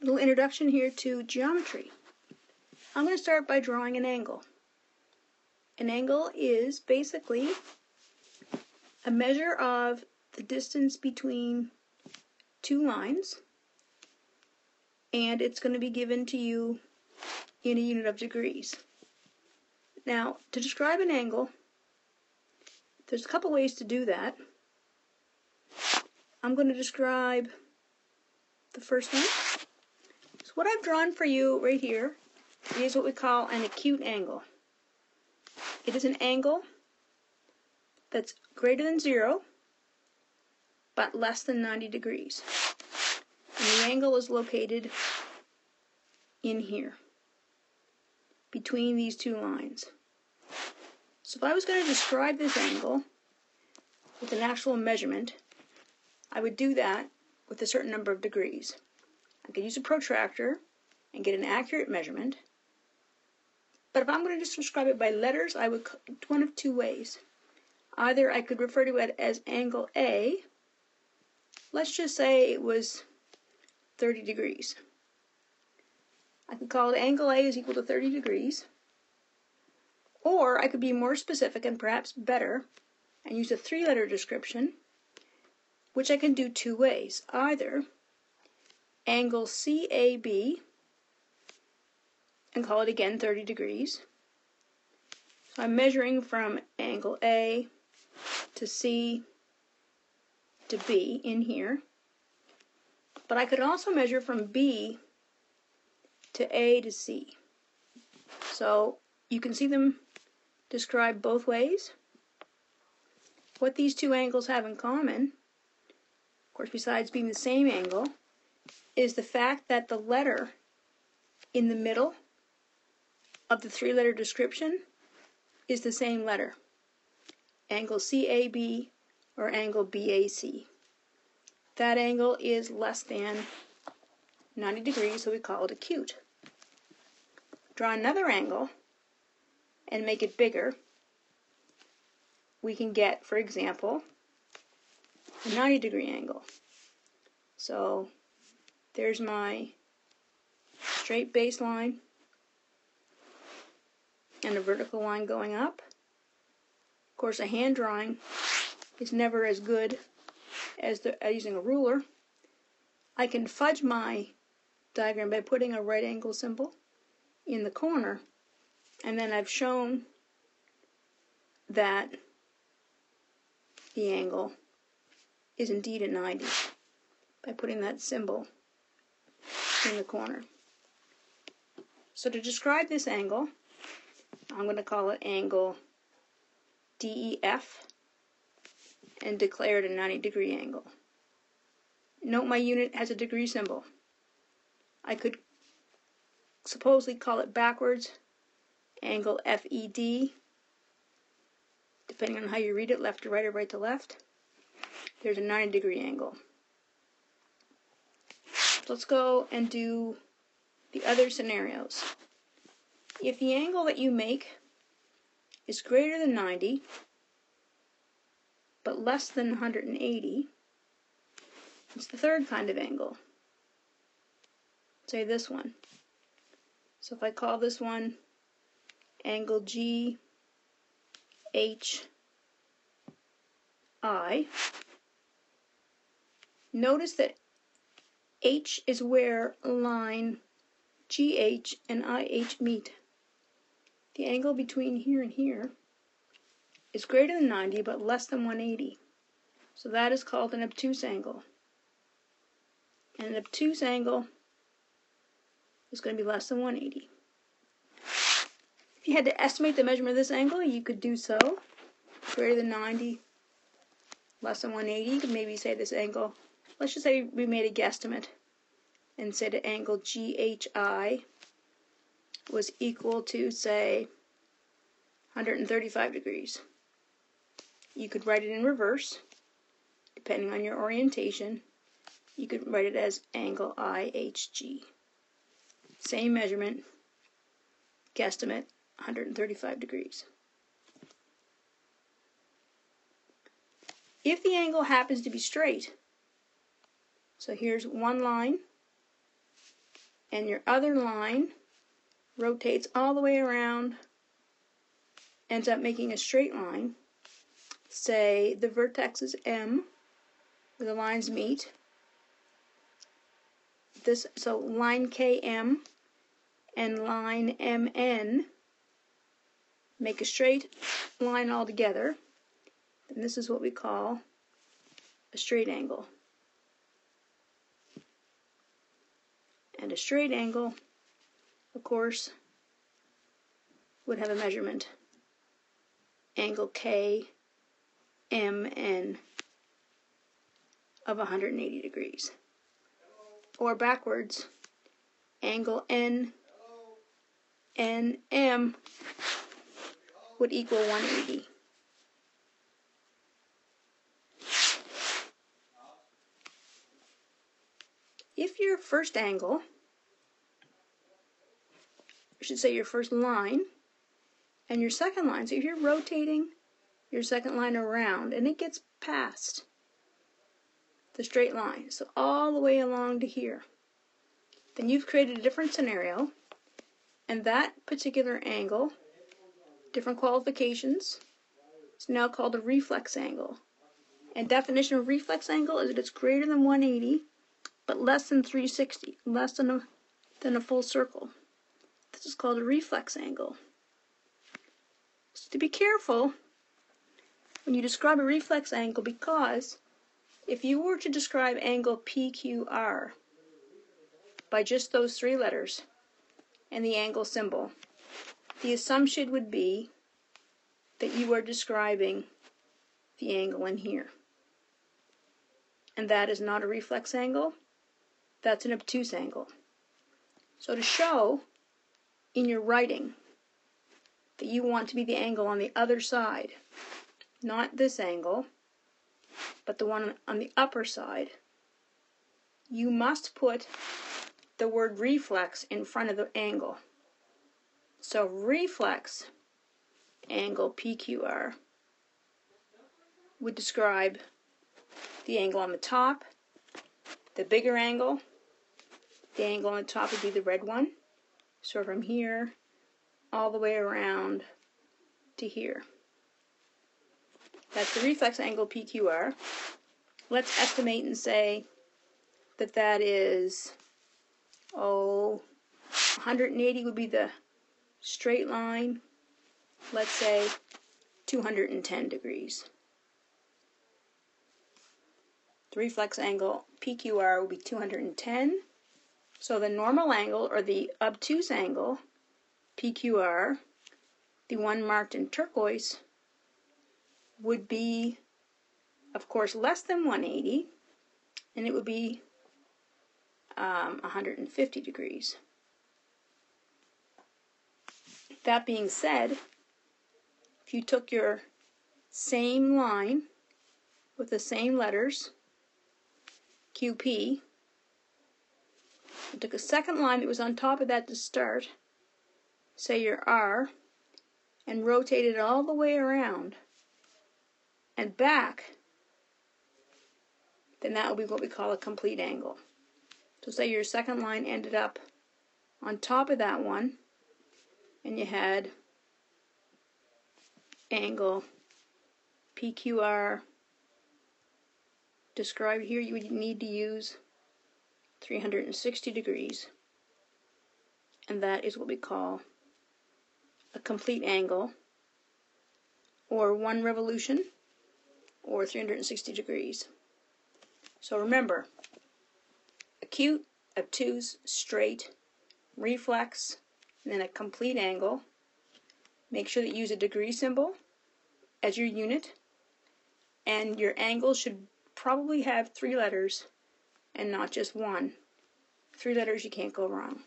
little introduction here to geometry. I'm going to start by drawing an angle. An angle is basically a measure of the distance between two lines, and it's going to be given to you in a unit of degrees. Now, to describe an angle, there's a couple ways to do that. I'm going to describe the first one. So what I've drawn for you right here is what we call an acute angle. It is an angle that's greater than 0, but less than 90 degrees. And the angle is located in here, between these two lines. So if I was going to describe this angle with an actual measurement, I would do that with a certain number of degrees. I could use a protractor and get an accurate measurement. But if I'm going to just describe it by letters, I would one of two ways. Either I could refer to it as angle A. Let's just say it was 30 degrees. I could call it angle A is equal to 30 degrees. Or I could be more specific and perhaps better and use a 3-letter description, which I can do two ways. Either angle CAB, and call it again 30 degrees. So I'm measuring from angle A to C to B in here. But I could also measure from B to A to C. So you can see them described both ways. What these two angles have in common, of course, besides being the same angle, is the fact that the letter in the middle of the 3-letter description is the same letter, angle CAB or angle BAC. That angle is less than 90 degrees, so we call it acute. Draw another angle and make it bigger. We can get, for example, a 90-degree angle. So there's my straight baseline and a vertical line going up. Of course, a hand drawing is never as good as using a ruler. I can fudge my diagram by putting a right angle symbol in the corner, and then I've shown that the angle is indeed a 90 by putting that symbol in the corner. So to describe this angle, I'm going to call it angle DEF and declare it a 90-degree angle. Note my unit has a degree symbol. I could supposedly call it backwards, angle FED, depending on how you read it, left to right or right to left. There's a 90-degree angle. Let's go and do the other scenarios. If the angle that you make is greater than 90, but less than 180, it's the third kind of angle. Say this one. So if I call this one angle GHI, notice that H is where line GH and IH meet. The angle between here and here is greater than 90 but less than 180. So that is called an obtuse angle. And an obtuse angle is going to be less than 180. If you had to estimate the measurement of this angle, you could do so. Greater than 90, less than 180. You could maybe say this angle, let's just say we made a guesstimate and said the angle GHI was equal to, say, 135 degrees. You could write it in reverse, depending on your orientation. You could write it as angle IHG. Same measurement, guesstimate, 135 degrees. If the angle happens to be straight, so here's one line and your other line rotates all the way around, ends up making a straight line. Say the vertex is M, where the lines meet. So line KM and line MN make a straight line all together, and this is what we call a straight angle. And a straight angle, of course, would have a measurement, angle KMN of 180 degrees. Or backwards, angle NM would equal 180. If your first angle, I should say your first line, and your second line, so if you're rotating your second line around and it gets past the straight line, so all the way along to here, then you've created a different scenario, and that particular angle, different qualifications, is now called a reflex angle. And definition of reflex angle is that it's greater than 180, but less than 360, less than a full circle. This is called a reflex angle. So to be careful when you describe a reflex angle, because if you were to describe angle PQR by just those three letters and the angle symbol, the assumption would be that you are describing the angle in here. And that is not a reflex angle, that's an obtuse angle. So to show in your writing that you want to be the angle on the other side, not this angle, but the one on the upper side, you must put the word reflex in front of the angle. So reflex angle PQR would describe the angle on the top. The bigger angle, the angle on the top would be the red one. So from here all the way around to here. That's the reflex angle PQR. Let's estimate and say that that is, 180 would be the straight line. Let's say 210 degrees. The reflex angle PQR will be 210. So the normal angle, or the obtuse angle, PQR, the one marked in turquoise, would be, of course, less than 180, and it would be 150 degrees. That being said, if you took your same line with the same letters, QP, and took a second line that was on top of that to start, say your R, and rotated it all the way around and back, then that will be what we call a complete angle. So say your second line ended up on top of that one, and you had angle PQR described here. You would need to use 360 degrees, and that is what we call a complete angle, or one revolution, or 360 degrees. So remember, acute, obtuse, straight, reflex, and then a complete angle. Make sure that you use a degree symbol as your unit, and your angle should probably have 3 letters and not just one. 3 letters, you can't go wrong.